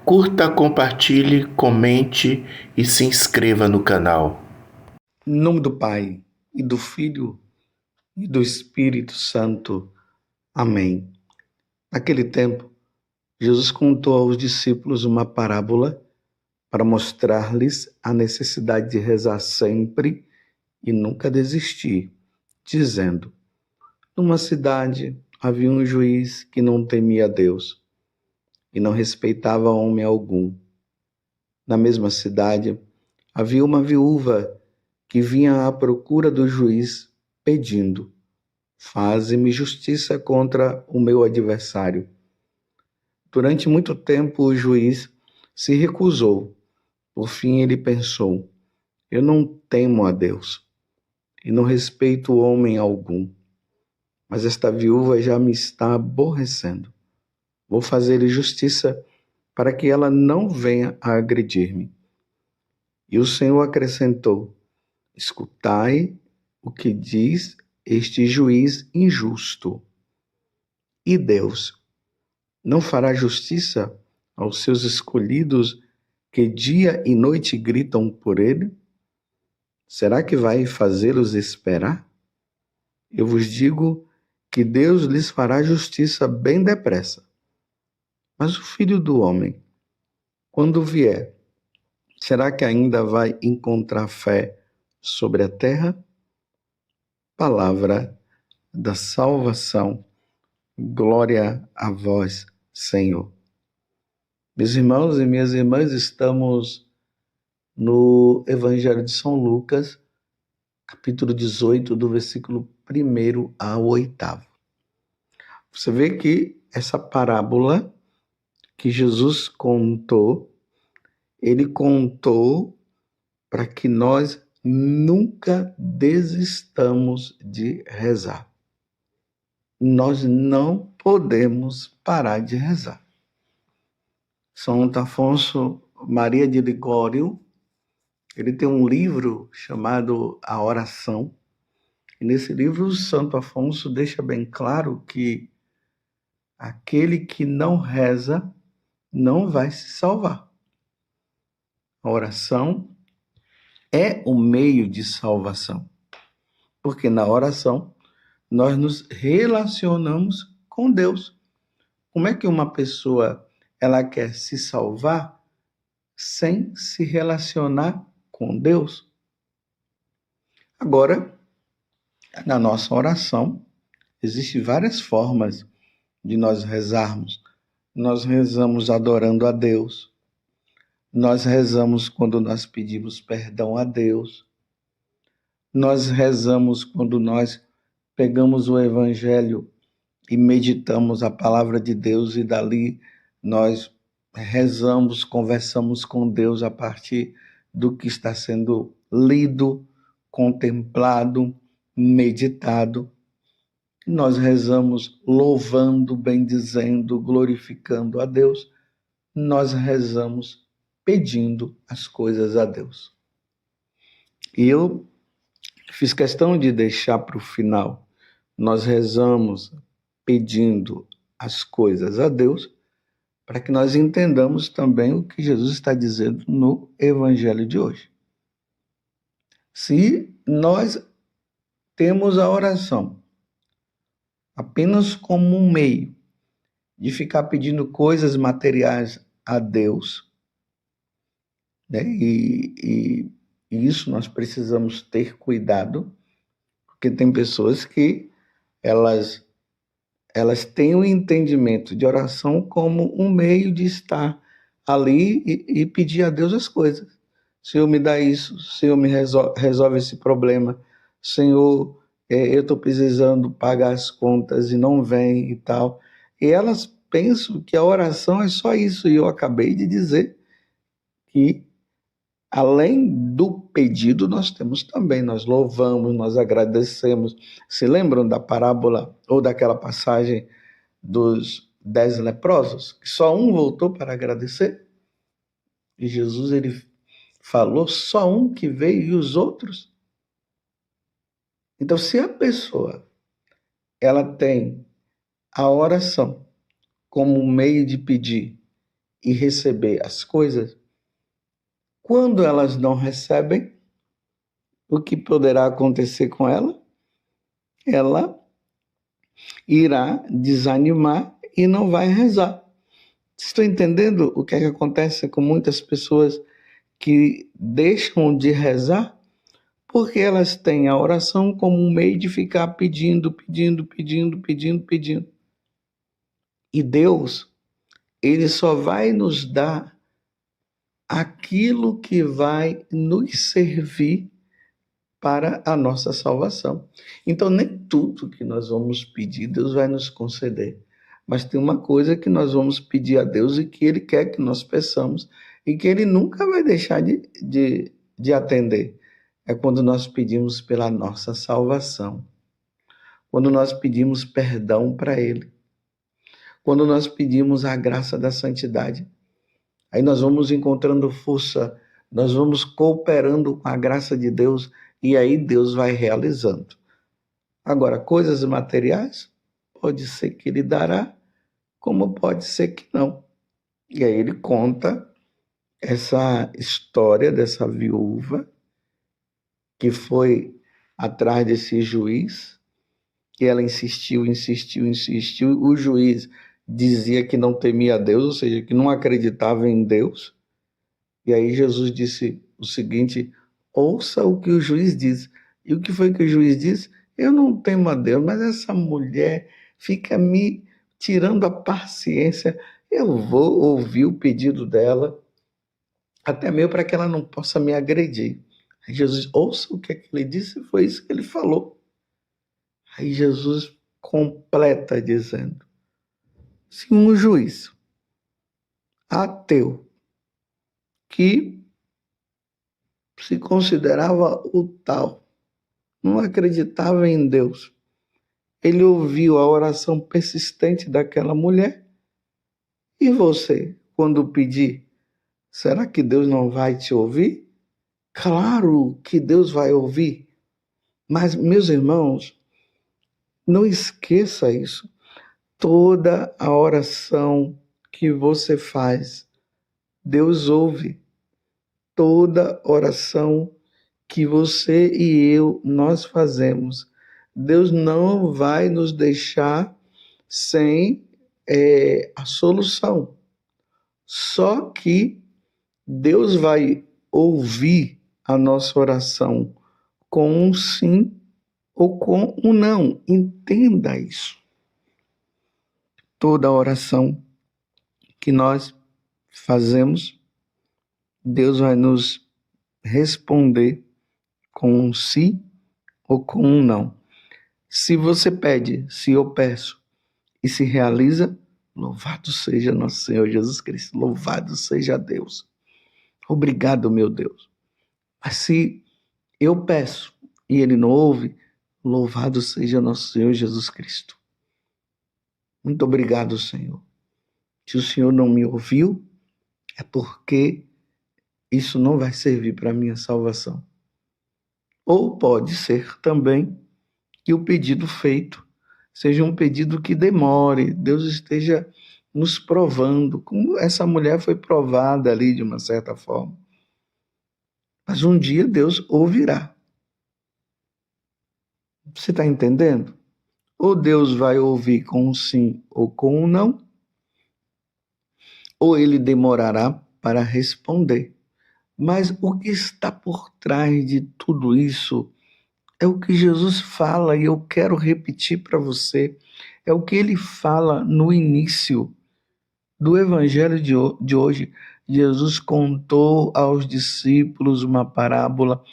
Curta, compartilhe, comente e se inscreva no canal. Em nome do Pai, e do Filho, e do Espírito Santo. Amém. Naquele tempo, Jesus contou aos discípulos uma parábola para mostrar-lhes a necessidade de rezar sempre e nunca desistir, dizendo: numa cidade havia um juiz que não temia Deus e não respeitava homem algum. Na mesma cidade havia uma viúva que vinha à procura do juiz, pedindo: faze-me justiça contra o meu adversário. Durante muito tempo o juiz se recusou. Por fim ele pensou: eu não temo a Deus e não respeito homem algum, mas esta viúva já me está aborrecendo. Vou fazer-lhe justiça para que ela não venha a agredir-me. E o Senhor acrescentou: escutai o que diz este juiz injusto. E Deus não fará justiça aos seus escolhidos que dia e noite gritam por ele? Será que vai fazê-los esperar? Eu vos digo que Deus lhes fará justiça bem depressa. Mas o Filho do Homem, quando vier, será que ainda vai encontrar fé sobre a terra? Palavra da salvação. Glória a vós, Senhor. Meus irmãos e minhas irmãs, estamos no Evangelho de São Lucas, capítulo 18, do versículo 1 ao 8. Você vê que essa parábola que Jesus contou, ele contou para que nós nunca desistamos de rezar. Nós não podemos parar de rezar. Santo Afonso Maria de Ligório, ele tem um livro chamado A Oração, e nesse livro o Santo Afonso deixa bem claro que aquele que não reza não vai se salvar. A oração é o meio de salvação, porque na oração nós nos relacionamos com Deus. Como é que uma pessoa ela quer se salvar sem se relacionar com Deus? Agora, na nossa oração, existem várias formas de nós rezarmos. Nós rezamos adorando a Deus. Nós rezamos quando nós pedimos perdão a Deus. Nós rezamos quando nós pegamos o Evangelho e meditamos a palavra de Deus e dali nós rezamos, conversamos com Deus a partir do que está sendo lido, contemplado, meditado. Nós rezamos louvando, bendizendo, glorificando a Deus. Nós rezamos pedindo as coisas a Deus. E eu fiz questão de deixar para o final. Nós rezamos pedindo as coisas a Deus, para que nós entendamos também o que Jesus está dizendo no Evangelho de hoje. Se nós temos a oração apenas como um meio de ficar pedindo coisas materiais a Deus, né? E isso nós precisamos ter cuidado, porque tem pessoas que elas têm o entendimento de oração como um meio de estar ali e pedir a Deus as coisas. Senhor, me dá isso. Senhor, me resolve esse problema. Senhor, eu estou precisando pagar as contas e não vem e tal. E elas pensam que a oração é só isso. E eu acabei de dizer que, além do pedido, nós temos também, nós louvamos, nós agradecemos. Se lembram da parábola ou daquela passagem dos 10 leprosos, que só um voltou para agradecer? E Jesus, ele falou, só um que veio e os outros? Então, se a pessoa ela tem a oração como um meio de pedir e receber as coisas, quando elas não recebem, o que poderá acontecer com ela? Ela irá desanimar e não vai rezar. Estou entendendo o que é que acontece com muitas pessoas que deixam de rezar porque elas têm a oração como um meio de ficar pedindo. E Deus, ele só vai nos dar aquilo que vai nos servir para a nossa salvação. Então, nem tudo que nós vamos pedir, Deus vai nos conceder. Mas tem uma coisa que nós vamos pedir a Deus e que Ele quer que nós peçamos e que Ele nunca vai deixar de atender. É quando nós pedimos pela nossa salvação. Quando nós pedimos perdão para Ele. Quando nós pedimos a graça da santidade. Aí nós vamos encontrando força, nós vamos cooperando com a graça de Deus e aí Deus vai realizando. Agora, coisas materiais, pode ser que Ele dará, como pode ser que não. E aí ele conta essa história dessa viúva que foi atrás desse juiz e ela insistiu. O juiz dizia que não temia a Deus, ou seja, que não acreditava em Deus. E aí Jesus disse o seguinte: ouça o que o juiz diz. E o que foi que o juiz disse? Eu não temo a Deus, mas essa mulher fica me tirando a paciência. Eu vou ouvir o pedido dela, até mesmo para que ela não possa me agredir. Aí Jesus, ouça o que ele disse, foi isso que ele falou. Aí Jesus completa dizendo: se um juiz ateu que se considerava o tal, não acreditava em Deus, ele ouviu a oração persistente daquela mulher, e você, quando pedir, será que Deus não vai te ouvir? Claro que Deus vai ouvir, mas, meus irmãos, não esqueça isso. Toda a oração que você faz, Deus ouve. Toda oração que você e eu, nós fazemos, Deus não vai nos deixar sem a solução. Só que Deus vai ouvir a nossa oração com um sim ou com um não. Entenda isso. Toda oração que nós fazemos, Deus vai nos responder com um sim ou com um não. Se você pede, se eu peço e se realiza, louvado seja nosso Senhor Jesus Cristo, louvado seja Deus. Obrigado, meu Deus. Mas se eu peço e Ele não ouve, louvado seja nosso Senhor Jesus Cristo. Muito obrigado, Senhor. Se o Senhor não me ouviu, é porque isso não vai servir para a minha salvação. Ou pode ser também que o pedido feito seja um pedido que demore, Deus esteja nos provando, como essa mulher foi provada ali de uma certa forma. Mas um dia Deus ouvirá. Você está entendendo? Ou Deus vai ouvir com um sim ou com um não, ou ele demorará para responder. Mas o que está por trás de tudo isso é o que Jesus fala, e eu quero repetir para você, é o que ele fala no início do evangelho de hoje. Jesus contou aos discípulos uma parábola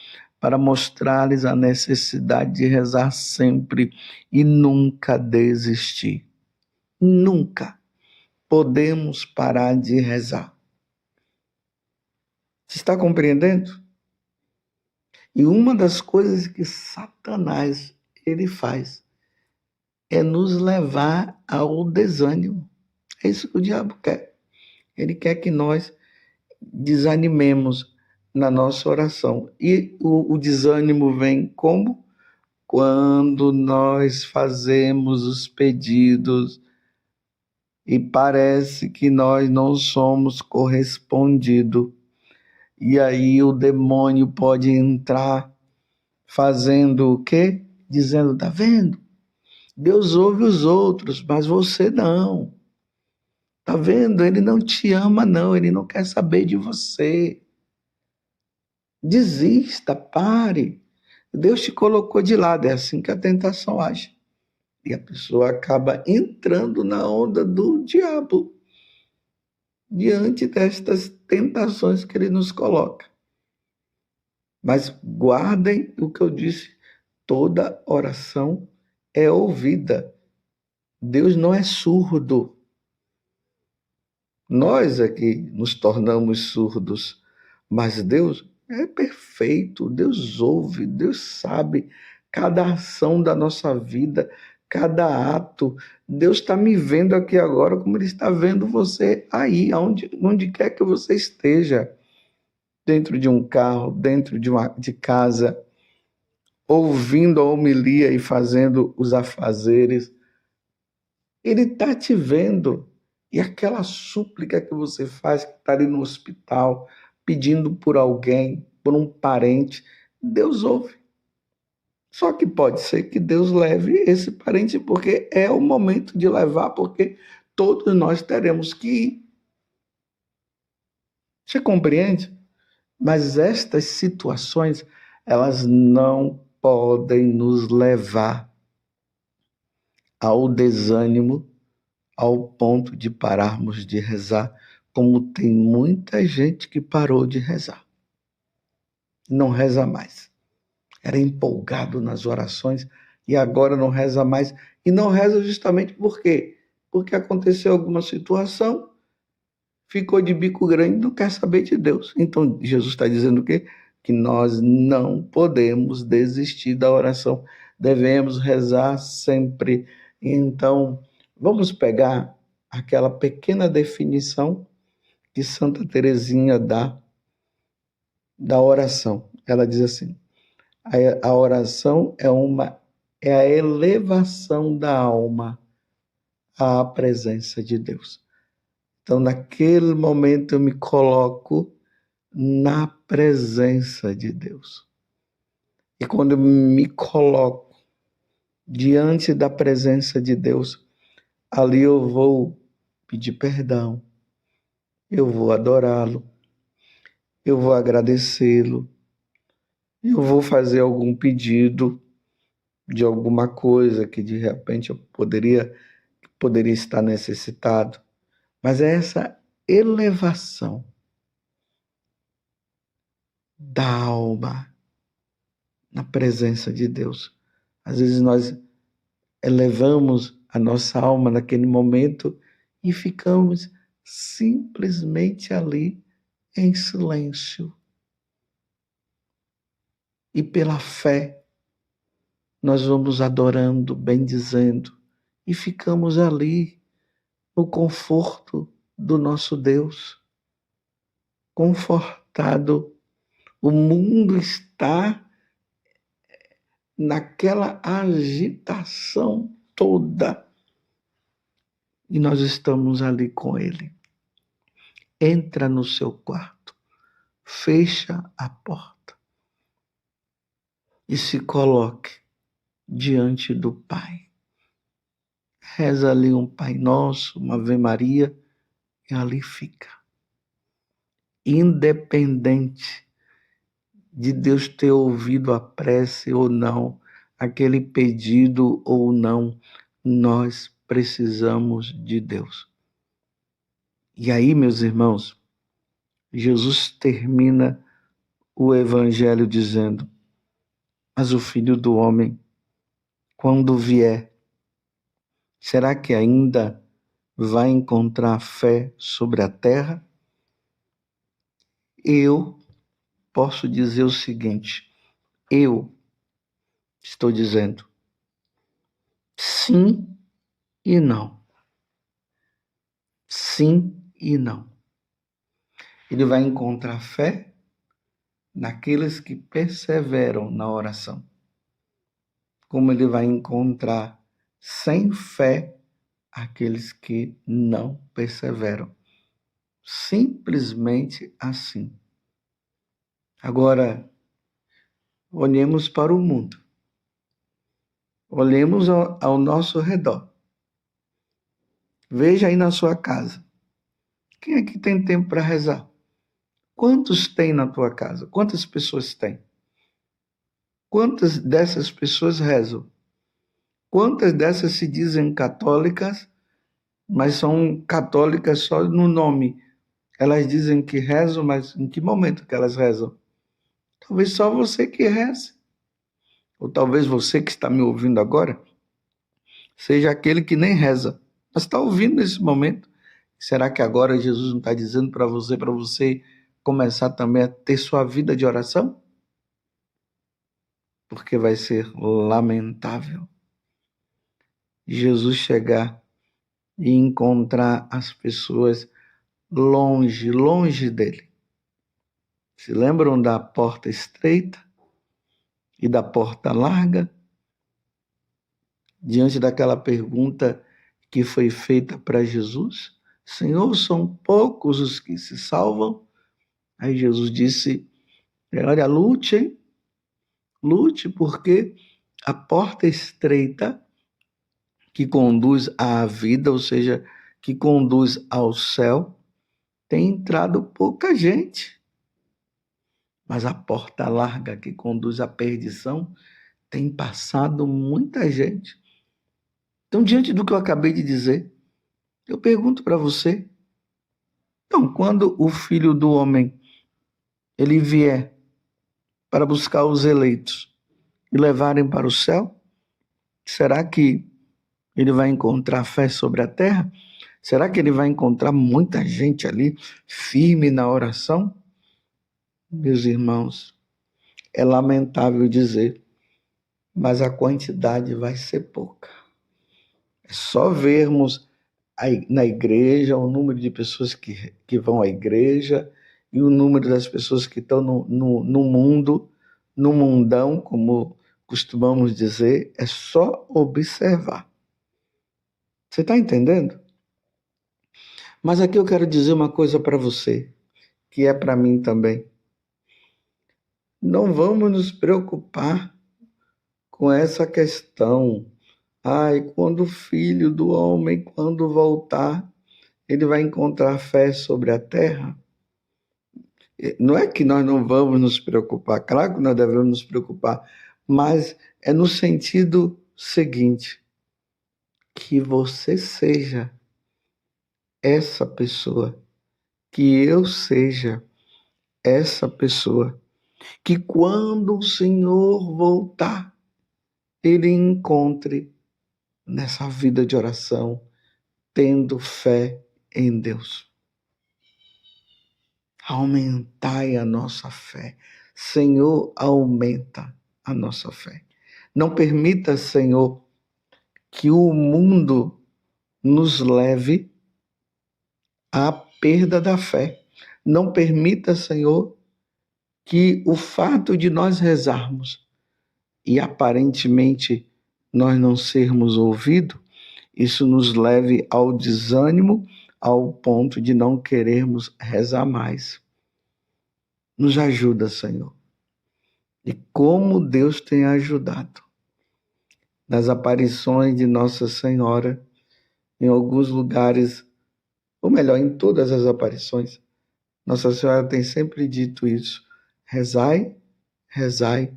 para mostrar-lhes a necessidade de rezar sempre e nunca desistir. Nunca podemos parar de rezar. Você está compreendendo? E uma das coisas que Satanás ele faz é nos levar ao desânimo. É isso que o diabo quer. Ele quer que nós desanimemos na nossa oração. E o desânimo vem como? Quando nós fazemos os pedidos e parece que nós não somos correspondidos. E aí o demônio pode entrar fazendo o quê? Dizendo, tá vendo? Deus ouve os outros, mas você não. Tá vendo? Ele não te ama, não. Ele não quer saber de você. Desista, pare. Deus te colocou de lado. É assim que a tentação age. E a pessoa acaba entrando na onda do diabo diante destas tentações que ele nos coloca. Mas guardem o que eu disse: toda oração é ouvida. Deus não é surdo. Nós é que nos tornamos surdos, mas Deus é perfeito. Deus ouve, Deus sabe cada ação da nossa vida, cada ato. Deus está me vendo aqui agora como Ele está vendo você aí, onde quer que você esteja. Dentro de um carro, dentro de casa, ouvindo a homilia e fazendo os afazeres. Ele está te vendo. E aquela súplica que você faz, que está ali no hospital, pedindo por alguém, por um parente, Deus ouve. Só que pode ser que Deus leve esse parente, porque é o momento de levar, porque todos nós teremos que ir. Você compreende? Mas estas situações, elas não podem nos levar ao desânimo, ao ponto de pararmos de rezar, como tem muita gente que parou de rezar. Não reza mais. Era empolgado nas orações e agora não reza mais. E não reza justamente por quê? Porque aconteceu alguma situação, ficou de bico grande, não quer saber de Deus. Então, Jesus está dizendo o quê? Que nós não podemos desistir da oração. Devemos rezar sempre. Então, vamos pegar aquela pequena definição que Santa Teresinha dá da oração. Ela diz assim: a oração é a elevação da alma à presença de Deus. Então, naquele momento, eu me coloco na presença de Deus. E quando eu me coloco diante da presença de Deus, ali eu vou pedir perdão, eu vou adorá-lo, eu vou agradecê-lo, eu vou fazer algum pedido de alguma coisa que de repente eu poderia estar necessitado. Mas é essa elevação da alma na presença de Deus. Às vezes nós elevamos a nossa alma naquele momento e ficamos simplesmente ali em silêncio. E pela fé nós vamos adorando, bendizendo e ficamos ali no conforto do nosso Deus, confortado. O mundo está naquela agitação toda e nós estamos ali com Ele. Entra no seu quarto, fecha a porta e se coloque diante do Pai. Reza ali um Pai Nosso, uma Ave Maria e ali fica. Independente de Deus ter ouvido a prece ou não, aquele pedido ou não, nós precisamos de Deus. E aí, meus irmãos, Jesus termina o Evangelho dizendo: mas o Filho do Homem, quando vier, será que ainda vai encontrar fé sobre a terra? Eu posso dizer o seguinte: eu estou dizendo sim e não. Sim e não. Ele vai encontrar fé naqueles que perseveram na oração. Como ele vai encontrar sem fé aqueles que não perseveram. Simplesmente assim. Agora, olhemos para o mundo. Olhemos ao nosso redor. Veja aí na sua casa. Quem aqui tem tempo para rezar? Quantos tem na tua casa? Quantas pessoas tem? Quantas dessas pessoas rezam? Quantas dessas se dizem católicas, mas são católicas só no nome? Elas dizem que rezam, mas em que momento que elas rezam? Talvez só você que reze. Ou talvez você que está me ouvindo agora seja aquele que nem reza, mas está ouvindo nesse momento. Será que agora Jesus não está dizendo para você começar também a ter sua vida de oração? Porque vai ser lamentável Jesus chegar e encontrar as pessoas longe, longe dele. Se lembram da porta estreita e da porta larga? Diante daquela pergunta que foi feita para Jesus, Senhor, são poucos os que se salvam? Aí Jesus disse, olha, lute, hein? Lute, porque a porta estreita que conduz à vida, ou seja, que conduz ao céu, tem entrado pouca gente. Mas a porta larga que conduz à perdição tem passado muita gente. Então, diante do que eu acabei de dizer, eu pergunto para você, então, quando o Filho do Homem ele vier para buscar os eleitos e levarem para o céu, será que ele vai encontrar fé sobre a terra? Será que ele vai encontrar muita gente ali firme na oração? Meus irmãos, é lamentável dizer, mas a quantidade vai ser pouca. É só vermos na igreja o número de pessoas que vão à igreja e o número das pessoas que estão no mundo, no mundão, como costumamos dizer, é só observar. Você está entendendo? Mas aqui eu quero dizer uma coisa para você, que é para mim também. Não vamos nos preocupar com essa questão. Ai, quando o Filho do Homem, quando voltar, ele vai encontrar fé sobre a terra? Não é que nós não vamos nos preocupar, claro que nós devemos nos preocupar, mas é no sentido seguinte, que você seja essa pessoa, que eu seja essa pessoa, que quando o Senhor voltar, ele encontre nessa vida de oração, tendo fé em Deus. Aumentai a nossa fé. Senhor, aumenta a nossa fé. Não permita, Senhor, que o mundo nos leve à perda da fé. Não permita, Senhor, que o fato de nós rezarmos e aparentemente nós não sermos ouvidos, isso nos leve ao desânimo, ao ponto de não querermos rezar mais. Nos ajuda, Senhor. E como Deus tem ajudado. Nas aparições de Nossa Senhora, em alguns lugares, ou melhor, em todas as aparições, Nossa Senhora tem sempre dito isso. Rezai, rezai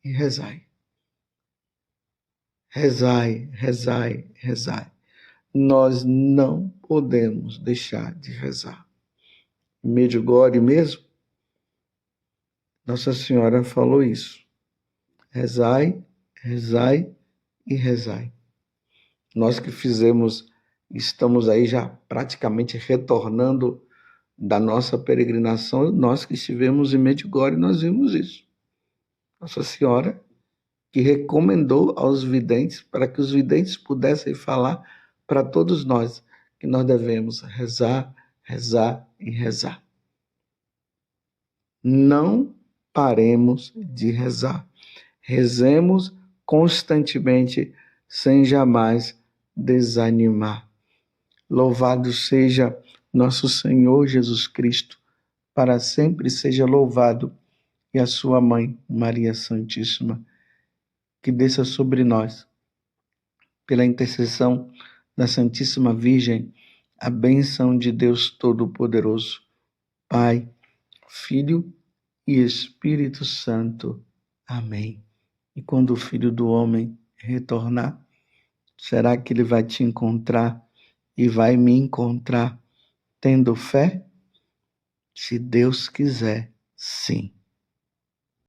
e rezai. Rezai, rezai, rezai. Nós não podemos deixar de rezar. Em Medjugorje mesmo, Nossa Senhora falou isso. Rezai, rezai e rezai. Nós que fizemos, estamos aí já praticamente retornando da nossa peregrinação, nós que estivemos em Medjugorje, nós vimos isso. Nossa Senhora que recomendou aos videntes, para que os videntes pudessem falar para todos nós, que nós devemos rezar, rezar e rezar. Não paremos de rezar. Rezemos constantemente, sem jamais desanimar. Louvado seja nosso Senhor Jesus Cristo, para sempre seja louvado, e a sua mãe, Maria Santíssima, que desça sobre nós, pela intercessão da Santíssima Virgem, a bênção de Deus Todo-Poderoso, Pai, Filho e Espírito Santo. Amém. E quando o Filho do Homem retornar, será que ele vai te encontrar e vai me encontrar tendo fé? Se Deus quiser, sim.